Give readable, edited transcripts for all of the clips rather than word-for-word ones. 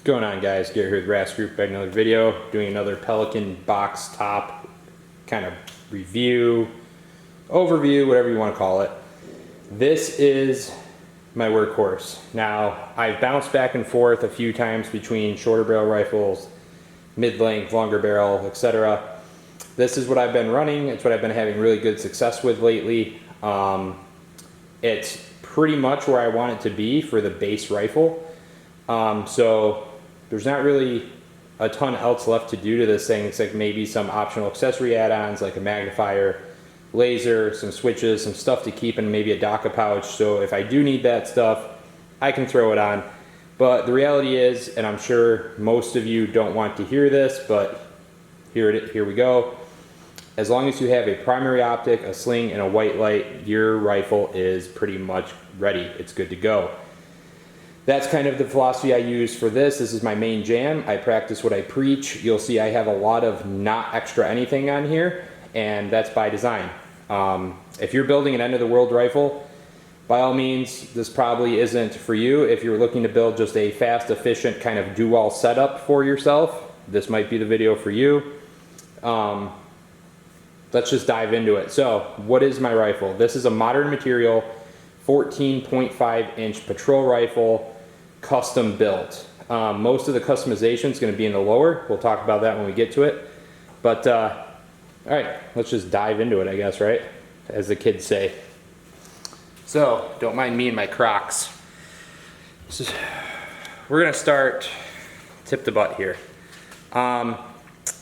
What's going on, guys? Garrett here with Rast Group, back another video, doing another Pelican box top kind of review, overview, whatever you want to call it. This is my workhorse. Now, I've bounced back and forth a few times between shorter barrel rifles, mid-length, longer barrel, etc. This is what I've been running. It's what I've been having really good success with lately. It's pretty much where I want it to be for the base rifle. So there's not really a ton else left to do to this thing. It's like maybe some optional accessory add-ons like a magnifier, laser, some switches, some stuff to keep, and maybe a DACA pouch. So if I do need that stuff, I can throw it on. But the reality is, and I'm sure most of you don't want to hear this, but here we go. As long as you have a primary optic, a sling, and a white light, your rifle is pretty much ready. It's good to go. That's kind of the philosophy I use for this. This is my main jam. I practice what I preach. You'll see I have a lot of not extra anything on here, and that's by design. If you're building an end-of-the-world rifle, by all means, this probably isn't for you. If you're looking to build just a fast, efficient kind of do-all setup for yourself, this might be the video for you. Let's just dive into it. So, what is my rifle? This is a modern material 14.5 inch patrol rifle, custom built. Most of the customization is going to be in the lower. We'll talk about that when we get to it. But all right, let's just dive into it, I guess, right? As the kids say. So don't mind me and my Crocs. We're going to start tip to butt here.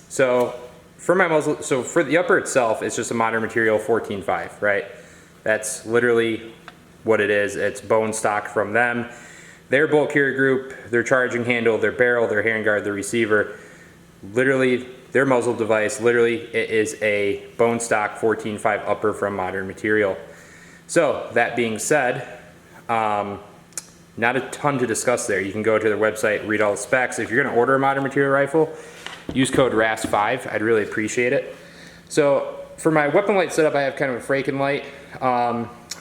So for my muzzle, so for the upper itself, it's just a modern material 14.5, right? That's literally what it is. It's bone stock from them. Their bolt carrier group, their charging handle, their barrel, their handguard, their receiver, literally their muzzle device, literally it is a bone stock 14.5 upper from modern material. So that being said, not a ton to discuss there. You can go to their website, read all the specs. If you're going to order a modern material rifle, use code RAST5. I'd really appreciate it. So for my weapon light setup, I have kind of a Fraken light.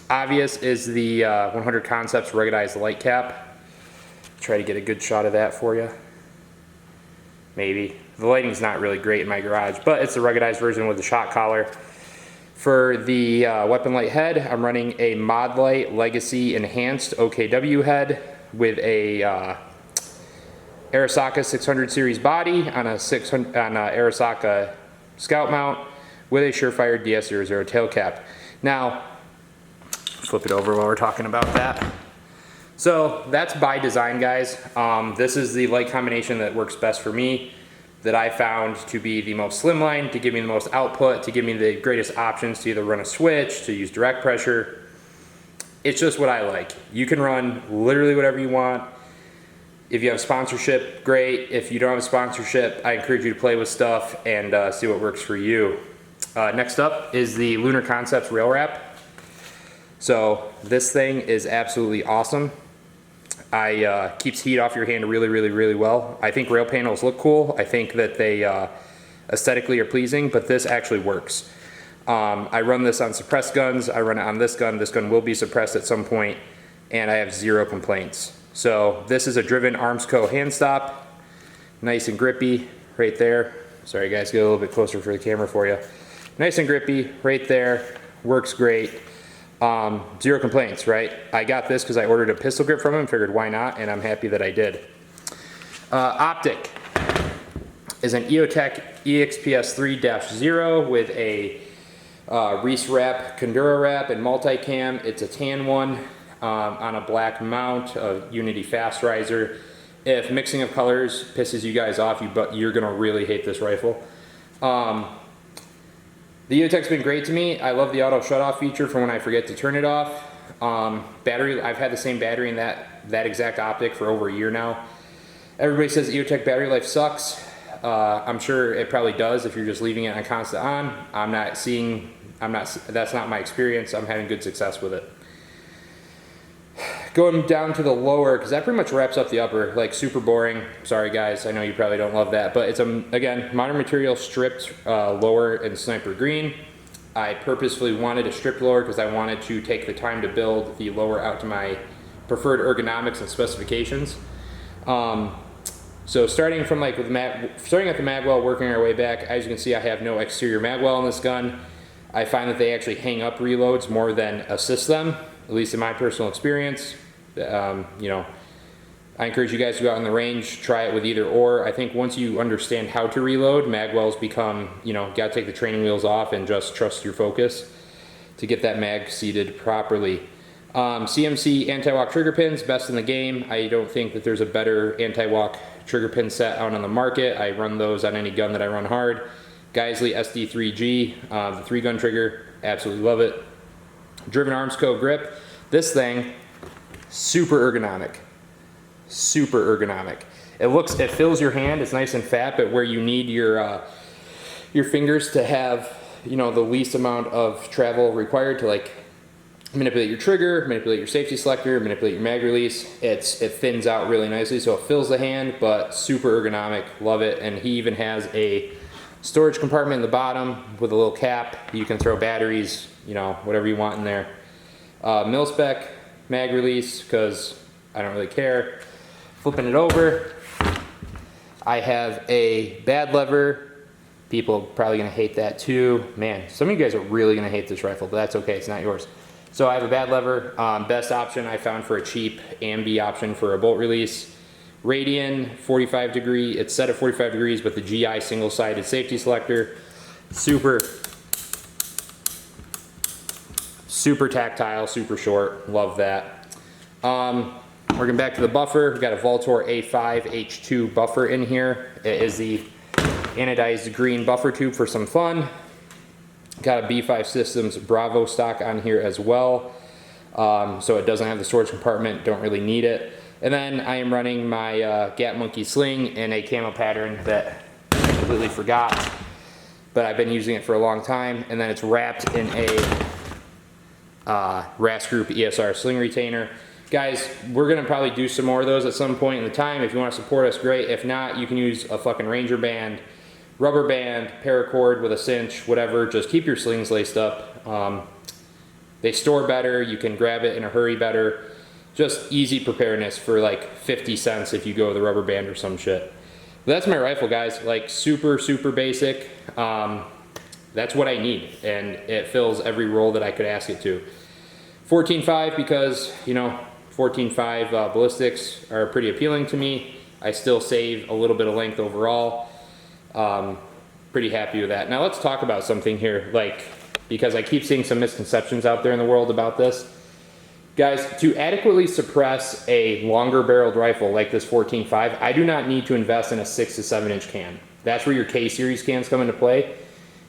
Obvious is the 100 Concepts ruggedized light cap. Try to get a good shot of that for you. Maybe. The lighting's not really great in my garage, but it's the ruggedized version with the shot collar. For the weapon light head, I'm running a Mod Light Legacy Enhanced OKW head with a Arisaka 600 series body on a Arisaka Scout mount with a Surefire DS00 tail cap. Now, flip it over while we're talking about that. So that's by design, guys. This is the light combination that works best for me, that I found to be the most slimline, to give me the most output, to give me the greatest options to either run a switch, to use direct pressure. It's just what I like. You can run literally whatever you want. If you have sponsorship, great. If you don't have a sponsorship, I encourage you to play with stuff and see what works for you. Next up is the Lunar Concepts rail wrap. So this thing is absolutely awesome. Keeps heat off your hand really well. I think rail panels look cool. I think that they aesthetically are pleasing, but this actually works. I run this on suppressed guns. I run it on this gun. This gun will be suppressed at some point, and I have zero complaints. So this is a driven Armsco hand stop. Nice and grippy right there. Sorry guys, get a little bit closer for the camera for you. Nice and grippy right there. Works great. Zero complaints, right? I got this because I ordered a pistol grip from him, figured why not, and I'm happy that I did. Optic is an EOTech EXPS 3-0 with a Reese wrap, Condura wrap, and multicam. It's a tan one on a black mount, a Unity fast riser. If mixing of colors pisses you guys off, you're gonna really hate this rifle. The EOTech's been great to me. I love the auto shutoff feature for when I forget to turn it off. Battery, I've had the same battery in that exact optic for over a year now. Everybody says EOTech battery life sucks. I'm sure it probably does if you're just leaving it on constant on. That's not my experience. I'm having good success with it. Going down to the lower, because that pretty much wraps up the upper, like super boring. Sorry guys, I know you probably don't love that, but it's again, modern material stripped lower in sniper green. I purposefully wanted a stripped lower because I wanted to take the time to build the lower out to my preferred ergonomics and specifications. So starting from like starting at the magwell, working our way back, as you can see I have no exterior magwell in this gun. I find that they actually hang up reloads more than assist them, at least in my personal experience. You know, I encourage you guys to go out in the range, try it with either or. I think once you understand how to reload, magwells become, you know, gotta take the training wheels off and just trust your focus to get that mag seated properly. CMC anti-walk trigger pins, best in the game. I don't think that there's a better anti-walk trigger pin set out on the market. I run those on any gun that I run hard. Geisley SD3G, the 3-gun trigger, absolutely love it. Driven Arms Co. grip. This thing, super ergonomic. Super ergonomic. It fills your hand, it's nice and fat, but where you need your fingers to have, you know, the least amount of travel required to like manipulate your trigger, manipulate your safety selector, manipulate your mag release. It thins out really nicely, so it fills the hand, but super ergonomic, love it. And he even has a storage compartment in the bottom with a little cap. You can throw batteries, you know, whatever you want in there. Mil-spec mag release, because I don't really care. Flipping it over, I have a bad lever. People are probably gonna hate that too. Man, some of you guys are really gonna hate this rifle, but that's okay, it's not yours. So I have a bad lever. Best option I found for a cheap ambi option for a bolt release. Radian 45 degree, it's set at 45 degrees, but the GI single-sided safety selector. Super tactile, super short, love that. Working back to the buffer, we've got a Voltor A5 H2 buffer in here. It is the anodized green buffer tube for some fun. Got a B5 Systems Bravo stock on here as well. So it doesn't have the storage compartment, don't really need it. And then I am running my Gat Monkey sling in a camo pattern that I completely forgot, but I've been using it for a long time. And then it's wrapped in a RAS Group ESR sling retainer. Guys, we're gonna probably do some more of those at some point in the time. If you wanna support us, great. If not, you can use a fucking Ranger band, rubber band, paracord with a cinch, whatever. Just keep your slings laced up. They store better, you can grab it in a hurry better. Just easy preparedness for like 50 cents if you go with a rubber band or some shit. But that's my rifle, guys. Like super basic. That's what I need, and it fills every role that I could ask it to. 14.5 because, you know, 14.5 ballistics are pretty appealing to me. I still save a little bit of length overall. Pretty happy with that. Now let's talk about something here, like, because I keep seeing some misconceptions out there in the world about this. Guys, to adequately suppress a longer barreled rifle like this 14.5, I do not need to invest in a 6 to 7 inch can. That's where your K-series cans come into play.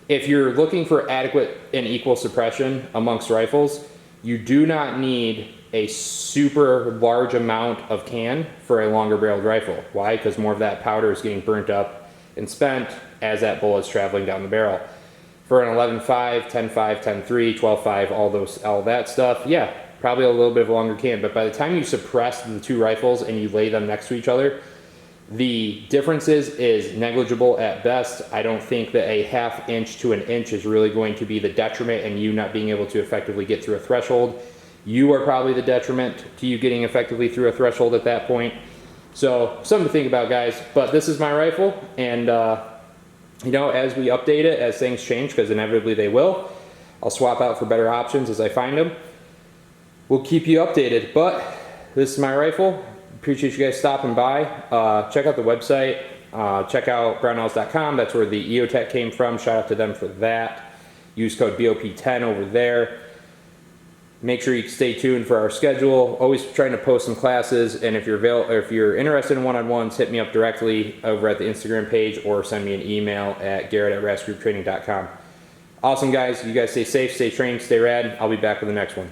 If you're looking for adequate and equal suppression amongst rifles, you do not need a super large amount of can for a longer barreled rifle. Why? Because more of that powder is getting burnt up and spent as that bullet is traveling down the barrel. For an 11.5, 10.5, 10.3, 12.5, all that stuff, yeah, probably a little bit of a longer can, but by the time you suppress the two rifles and you lay them next to each other, the differences is negligible at best. I don't think that a 1/2 inch to 1 inch is really going to be the detriment and you not being able to effectively get through a threshold. You are probably the detriment to you getting effectively through a threshold at that point. So something to think about, guys. But this is my rifle, and you know, as we update it, as things change, because inevitably they will, I'll swap out for better options as I find them. We'll keep you updated, but this is my rifle. Appreciate you guys stopping by. Check out the website. Check out brownells.com. That's where the EOTech came from. Shout out to them for that. Use code BOP10 over there. Make sure you stay tuned for our schedule. Always trying to post some classes, and if you're interested in one-on-ones, hit me up directly over at the Instagram page or send me an email at garrett@rasgrouptraining.com. Awesome, guys. You guys stay safe, stay trained, stay rad. I'll be back with the next one.